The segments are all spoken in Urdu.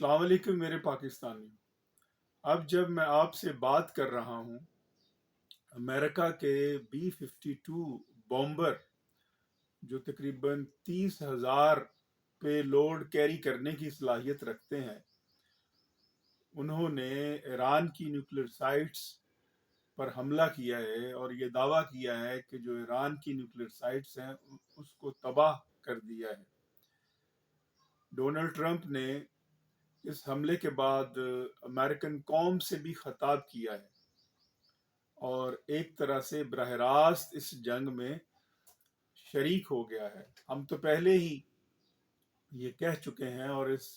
السلام علیکم میرے پاکستانی. اب جب میں آپ سے بات کر رہا ہوں، امریکہ کے B-52 بومبر جو تقریباً 30,000 پہ لوڈ کیری کرنے کی صلاحیت رکھتے ہیں، انہوں نے ایران کی نیوکلیر سائٹس پر حملہ کیا ہے اور یہ دعویٰ کیا ہے کہ جو ایران کی نیوکلیر سائٹس ہیں اس کو تباہ کر دیا ہے. ڈونلڈ ٹرمپ نے اس حملے کے بعد امریکن قوم سے بھی خطاب کیا ہے اور ایک طرح سے براہ راست اس جنگ میں شریک ہو گیا ہے. ہم تو پہلے ہی یہ کہہ چکے ہیں اور اس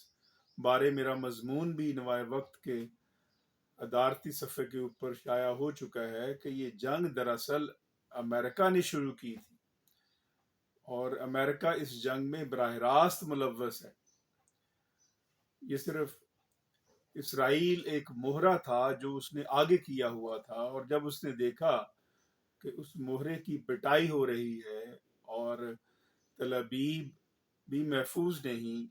بارے میرا مضمون بھی نوائے وقت کے ادارتی صفحے کے اوپر شائع ہو چکا ہے کہ یہ جنگ دراصل امریکہ نے شروع کی تھی اور امریکہ اس جنگ میں براہ راست ملوث ہے. یہ صرف اسرائیل ایک مہرہ تھا جو اس نے آگے کیا ہوا تھا، اور جب اس نے دیکھا کہ اس مہرے کی پٹائی ہو رہی ہے اور تل ابیب بھی محفوظ نہیں،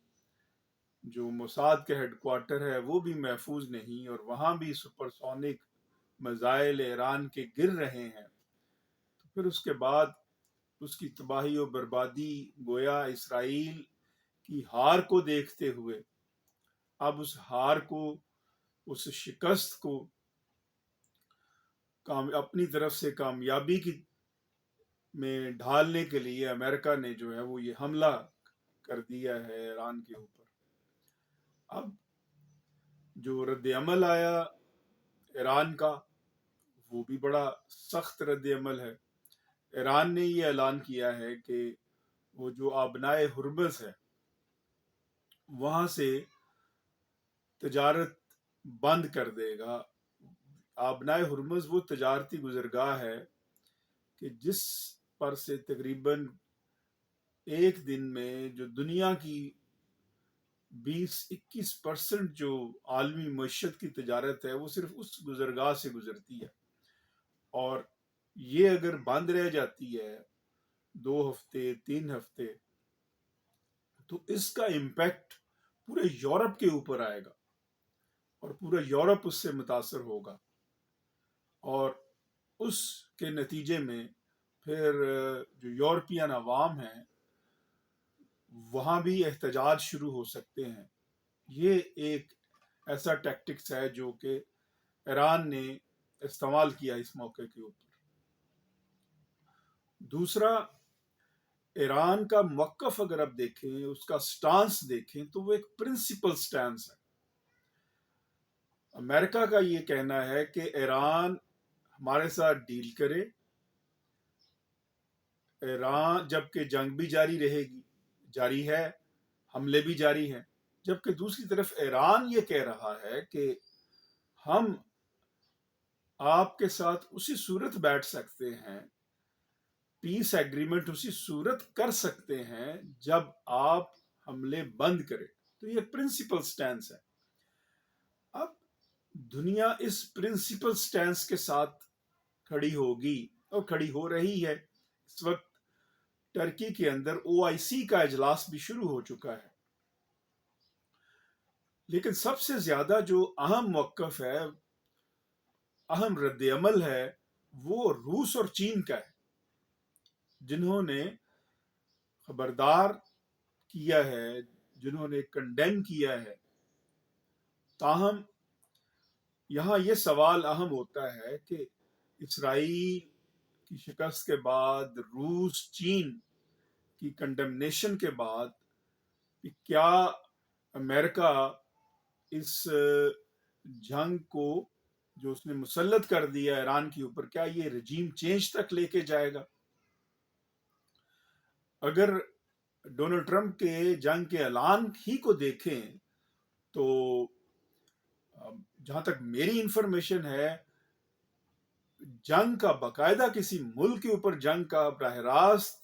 جو موساد کا ہیڈ کوارٹر ہے وہ بھی محفوظ نہیں، اور وہاں بھی سپر سونک میزائل ایران کے گر رہے ہیں، تو پھر اس کے بعد اس کی تباہی و بربادی گویا اسرائیل کی ہار کو دیکھتے ہوئے اب اس ہار کو، اس شکست کو اپنی طرف سے کامیابی کی میں ڈھالنے کے لیے امریکہ نے جو ہے وہ یہ حملہ کر دیا ہے ایران کے اوپر. اب جو رد عمل آیا ایران کا وہ بھی بڑا سخت رد عمل ہے. ایران نے یہ اعلان کیا ہے کہ وہ جو آبنائے ہرمز ہے وہاں سے تجارت بند کر دے گا. آبنائے ہرمز وہ تجارتی گزرگاہ ہے کہ جس پر سے تقریباً ایک دن میں جو دنیا کی 20-21% جو عالمی معیشت کی تجارت ہے وہ صرف اس گزرگاہ سے گزرتی ہے، اور یہ اگر بند رہ جاتی ہے 2 ہفتے 3 ہفتے تو اس کا امپیکٹ پورے یورپ کے اوپر آئے گا اور پورا یورپ اس سے متاثر ہوگا، اور اس کے نتیجے میں پھر جو یورپین عوام ہیں وہاں بھی احتجاج شروع ہو سکتے ہیں. یہ ایک ایسا ٹیکٹکس ہے جو کہ ایران نے استعمال کیا اس موقع کے اوپر. دوسرا، ایران کا موقف اگر آپ دیکھیں، اس کا سٹانس دیکھیں تو وہ ایک پرنسپل سٹانس ہے. امریکہ کا یہ کہنا ہے کہ ایران ہمارے ساتھ ڈیل کرے، ایران جبکہ جنگ بھی جاری ہے، حملے بھی جاری ہیں، جبکہ دوسری طرف ایران یہ کہہ رہا ہے کہ ہم آپ کے ساتھ اسی صورت بیٹھ سکتے ہیں، پیس ایگریمنٹ اسی صورت کر سکتے ہیں جب آپ حملے بند کریں. تو یہ پرنسپل سٹینس ہے. اب دنیا اس پرنسپل سٹینس کے ساتھ کھڑی ہوگی اور کھڑی ہو رہی ہے. اس وقت ٹرکی کے اندر OIC کا اجلاس بھی شروع ہو چکا ہے، لیکن سب سے زیادہ جو اہم موقف ہے، اہم رد عمل ہے، وہ روس اور چین کا ہے، جنہوں نے خبردار کیا ہے، جنہوں نے کنڈیم کیا ہے. تاہم یہاں یہ سوال اہم ہوتا ہے کہ اسرائیل کی شکست کے بعد، روس چین کی کنڈمنیشن کے بعد، کیا امریکہ اس جنگ کو جو اس نے مسلط کر دیا ایران کے اوپر، کیا یہ رجیم چینج تک لے کے جائے گا؟ اگر ڈونلڈ ٹرمپ کے جنگ کے اعلان ہی کو دیکھیں تو جہاں تک میری انفارمیشن ہے، جنگ کا باقاعدہ کسی ملک کے اوپر جنگ کا براہ راست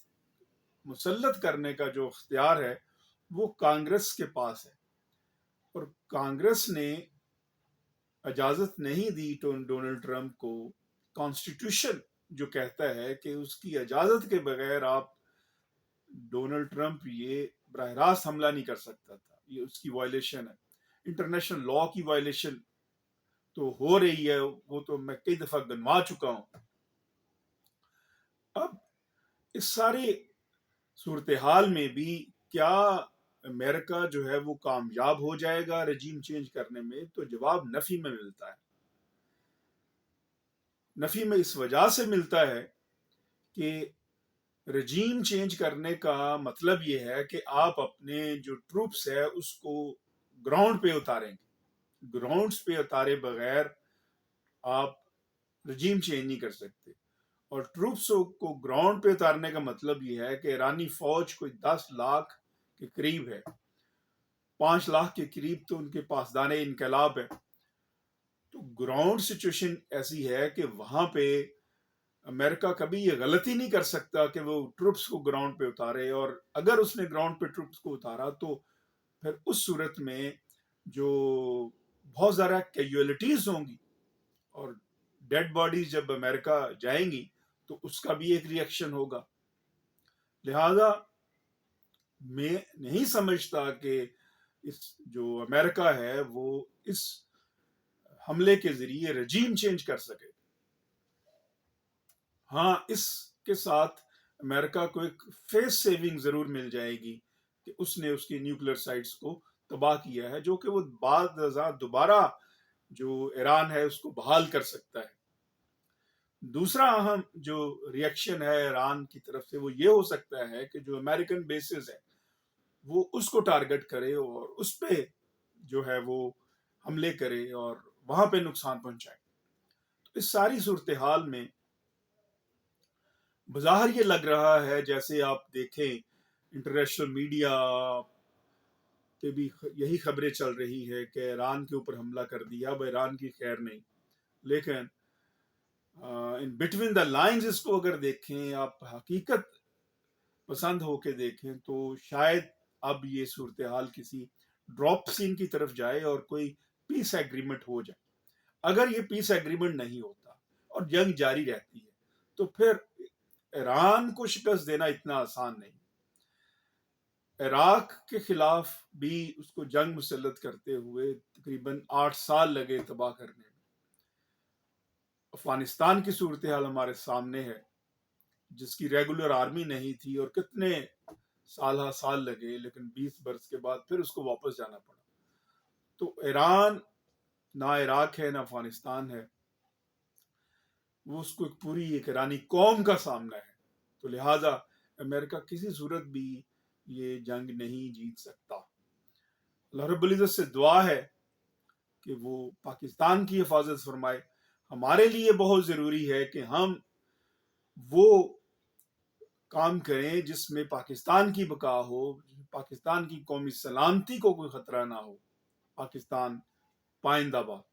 مسلط کرنے کا جو اختیار ہے وہ کانگریس کے پاس ہے، اور کانگریس نے اجازت نہیں دی ڈونلڈ ٹرمپ کو. کانسٹیٹیوشن جو کہتا ہے کہ اس کی اجازت کے بغیر آپ ڈونلڈ ٹرمپ یہ براہ راست حملہ نہیں کر سکتا تھا، یہ اس کی وائلیشن ہے. انٹرنیشنل لا کی وائلیشن تو ہو رہی ہے، وہ تو میں کئی دفعہ گنوا چکا ہوں۔ اب اس ساری صورتحال میں بھی کیا امریکہ جو ہے وہ کامیاب ہو جائے گا رجیم چینج کرنے میں؟ تو جواب نفی میں ملتا ہے۔ نفی میں اس وجہ سے ملتا ہے کہ رجیم چینج کرنے کا مطلب یہ ہے کہ آپ اپنے جو ٹروپس ہے اس کو گراؤنڈ پہ اتاریں گے۔ گراؤنڈز پہ اتارے بغیر آپ رجیم چینج نہیں کر سکتے، اور ٹروپس کو گراؤنڈ پہ اتارنے کا مطلب یہ ہے کہ ایرانی فوج کوئی 10 لاکھ کے قریب ہے، 5 لاکھ کے قریب تو ان کے پاسدان انقلاب ہے۔ تو گراؤنڈ سچویشن ایسی ہے کہ وہاں پہ امریکہ کبھی یہ غلطی نہیں کر سکتا کہ وہ ٹروپس کو گراؤنڈ پہ اتارے، اور اگر اس نے گراؤنڈ پہ ٹروپس کو اتارا تو پھر اس صورت میں جو بہت زیادہ کیجویلٹیز ہوں گی، اور ڈیڈ باڈیز جب امریکہ جائیں گی تو اس کا بھی ایک ری ایکشن ہوگا۔ لہذا میں نہیں سمجھتا کہ اس جو امریکہ ہے وہ اس حملے کے ذریعے رجیم چینج کر سکے۔ ہاں، اس کے ساتھ امریکہ کو ایک فیس سیونگ ضرور مل جائے گی کہ اس نے اس کی نیوکلیر سائٹس کو تباہ کیا ہے، جو کہ وہ بعد ازاں دوبارہ جو ایران ہے اس کو بحال کر سکتا ہے۔ دوسرا اہم جو ریئیکشن ہے ایران کی طرف سے وہ یہ ہو سکتا ہے کہ جو امریکن بیسز ہے وہ اس کو ٹارگٹ کرے اور اس پہ جو ہے وہ حملے کرے اور وہاں پہ نقصان پہنچائے۔ تو اس ساری صورتحال میں بظاہر یہ لگ رہا ہے، جیسے آپ دیکھیں انٹرنیشنل میڈیا پہ بھی یہی خبریں چل رہی ہے کہ ایران کے اوپر حملہ کر دیا، اب ایران کی خیر نہیں، لیکن ان بٹوین دا لائنز اس کو اگر دیکھیں، آپ حقیقت پسند ہو کے دیکھیں تو شاید اب یہ صورتحال کسی ڈراپ سین کی طرف جائے اور کوئی پیس ایگریمنٹ ہو جائے۔ اگر یہ پیس ایگریمنٹ نہیں ہوتا اور جنگ جاری رہتی ہے تو پھر ایران کو شکست دینا اتنا آسان نہیں۔ عراق کے خلاف بھی اس کو جنگ مسلط کرتے ہوئے تقریباً 8 سال لگے تباہ کرنے میں۔ افغانستان کی صورتحال ہمارے سامنے ہے، جس کی ریگولر آرمی نہیں تھی اور کتنے سال لگے، لیکن 20 برس کے بعد پھر اس کو واپس جانا پڑا۔ تو ایران نہ عراق ہے نہ افغانستان ہے، وہ اس کو ایک ایرانی قوم کا سامنا ہے۔ تو لہٰذا امریکہ کسی صورت بھی یہ جنگ نہیں جیت سکتا۔ اللہ رب العزت سے دعا ہے کہ وہ پاکستان کی حفاظت فرمائے۔ ہمارے لیے بہت ضروری ہے کہ ہم وہ کام کریں جس میں پاکستان کی بقا ہو، پاکستان کی قومی سلامتی کو کوئی خطرہ نہ ہو۔ پاکستان پائندہ باد۔